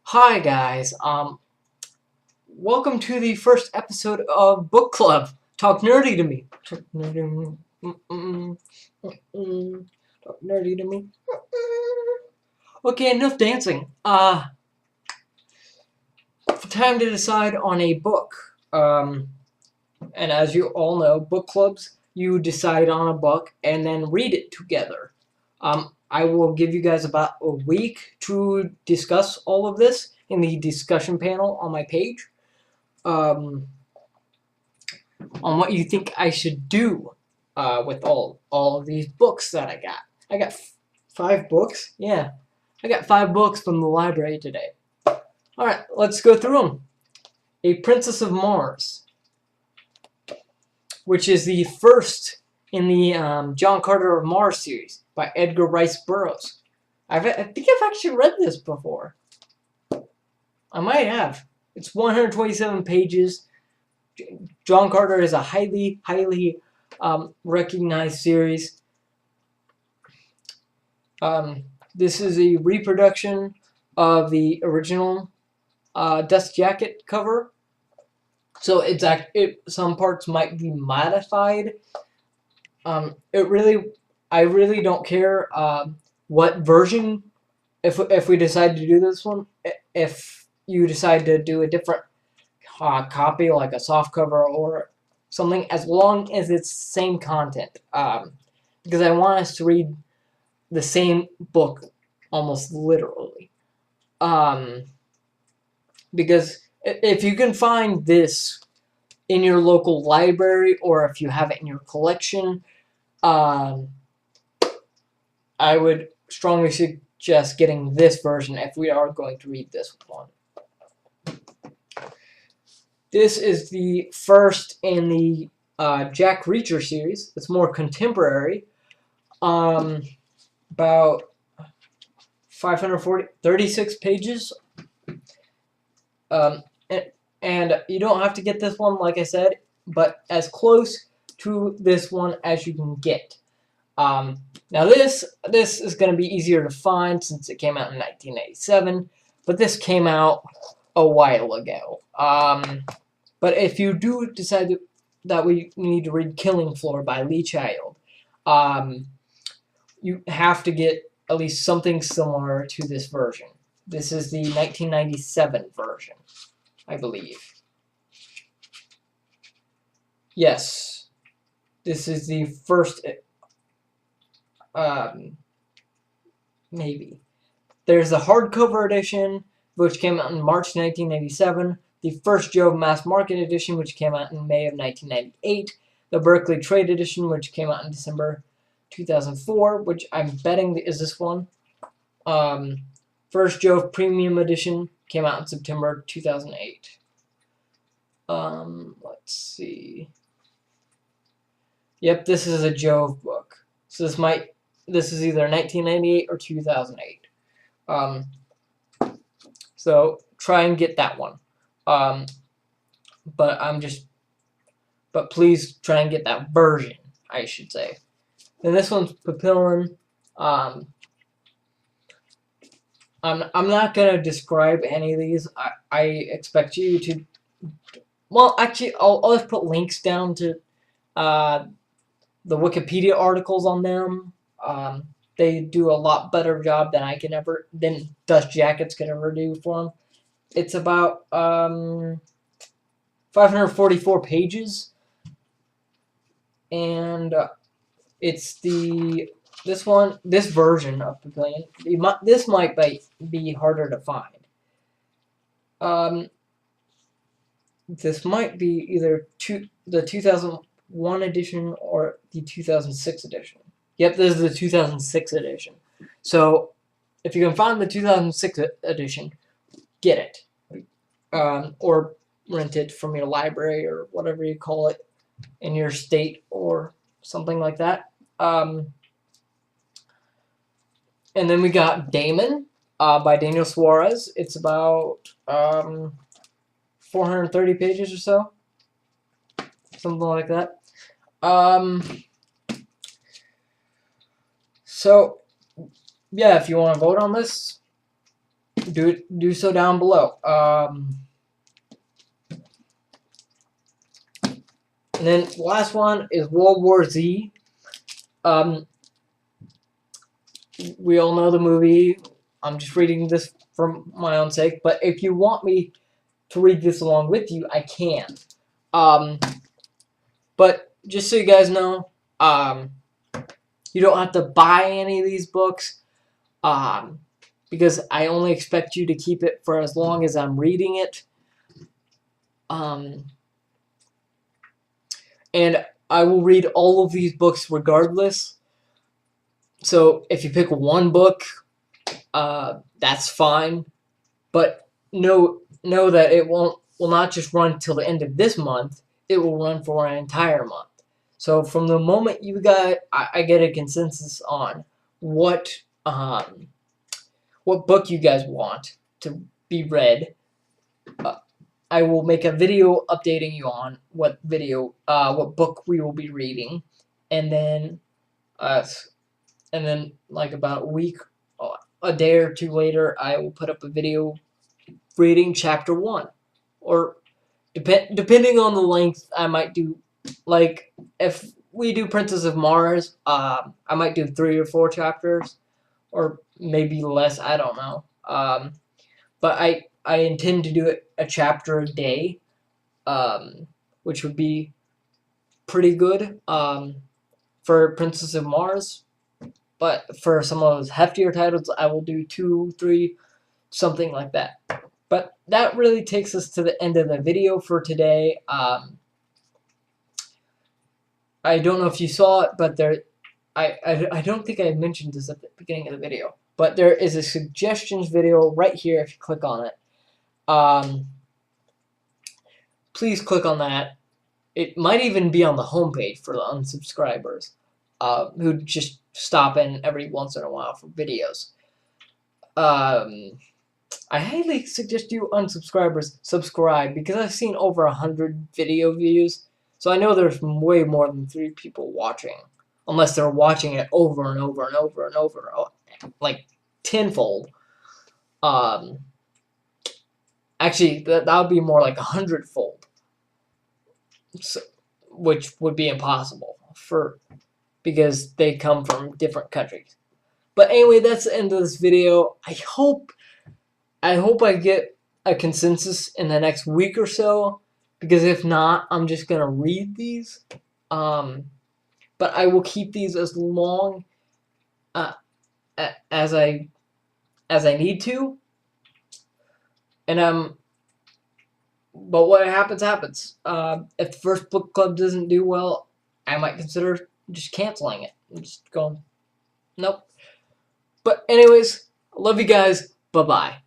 Hi guys, welcome to the first episode of Book Club. Talk nerdy to me. Talk nerdy to me. Talk nerdy to me. Okay, enough dancing. Time to decide on a book. And as you all know, book clubs, you decide on a book and then read it together. I will give you guys about a week to discuss all of this in the discussion panel on my page. Um, on what you think I should do with all of these books that I got. I got 5 books. Yeah, I got 5 books from the library today. All right, let's go through them. A Princess of Mars, which is the first in the John Carter of Mars series by Edgar Rice Burroughs. I think I've actually read this before. I might have. It's 127 pages. John Carter is a highly recognized series. This is a reproduction of the original Dust Jacket cover. So some parts might be modified. I really don't care what version. If we decide to do this one, if you decide to do a different copy, like a soft cover or something, as long as it's same content. Because I want us to read the same book almost literally. Because if you can find this in your local library or if you have it in your collection, I would strongly suggest getting this version if we are going to read this one. This is the first in the Jack Reacher series. It's more contemporary. About 36 pages. And you don't have to get this one, like I said, but as close to this one as you can get. Now this is going to be easier to find since it came out in 1987, but this came out a while ago. But if you do decide that we need to read Killing Floor by Lee Child, you have to get at least something similar to this version. This is the 1997 version, I believe. Yes, this is the first. Maybe. There's the hardcover edition, which came out in March 1997. The first Jove Mass Market edition, which came out in May of 1998. The Berkeley Trade edition, which came out in December 2004, which I'm betting is this one. First Jove Premium edition came out in September 2008. Let's see. Yep, this is a Jove book. So this is either 1998 or 2008. So try and get that one. But please try and get that version, I should say. Then this one's Papillon. I'm not gonna describe any of these. I expect you to. Well, actually, I'll just put links down to the Wikipedia articles on them. They do a lot better job than Dust Jackets could ever do for them. It's about 544 pages, and it's this version of Papillon. This might be harder to find. This might be either the 2001 edition or the 2006 edition. Yep, this is the 2006 edition. So if you can find the 2006 edition, get it. Or rent it from your library or whatever you call it in your state or something like that. And then we got Damon by Daniel Suarez. It's about 430 pages or so. Something like that. So, yeah, if you want to vote on this, do so down below. And then the last one is World War Z. We all know the movie. I'm just reading this for my own sake. But if you want me to read this along with you, I can. But just so you guys know, you don't have to buy any of these books. Because I only expect you to keep it for as long as I'm reading it. And I will read all of these books regardless. So if you pick one book, that's fine. But know that it will not just run till the end of this month. It will run for an entire month. So from the moment I get a consensus on what book you guys want to be read, I will make a video updating you on what book we will be reading, and then like about a week, a day or two later, I will put up a video reading chapter 1, or depending on the length, I might do, like, if we do Princess of Mars, I might do 3 or 4 chapters, or maybe less, I don't know. But I intend to do it a chapter a day, which would be pretty good for Princess of Mars. But for some of those heftier titles, I will do 2, 3, something like that. But that really takes us to the end of the video for today. I don't know if you saw it, but I don't think I mentioned this at the beginning of the video. But there is a suggestions video right here if you click on it. Please click on that. It might even be on the homepage for the unsubscribers who just stop in every once in a while for videos. I highly suggest you unsubscribers subscribe, because I've seen over 100 video views. So I know there's way more than 3 people watching, unless they're watching it over and over and over and over, like tenfold. Actually, that would be more like 100-fold, so, which would be impossible because they come from different countries. But anyway, that's the end of this video. I hope I get a consensus in the next week or so, because if not, I'm just gonna read these. But I will keep these as long as I need to. And but what happens happens. If the first book club doesn't do well, I might consider just canceling it and just going, nope. But anyways, I love you guys. Bye bye.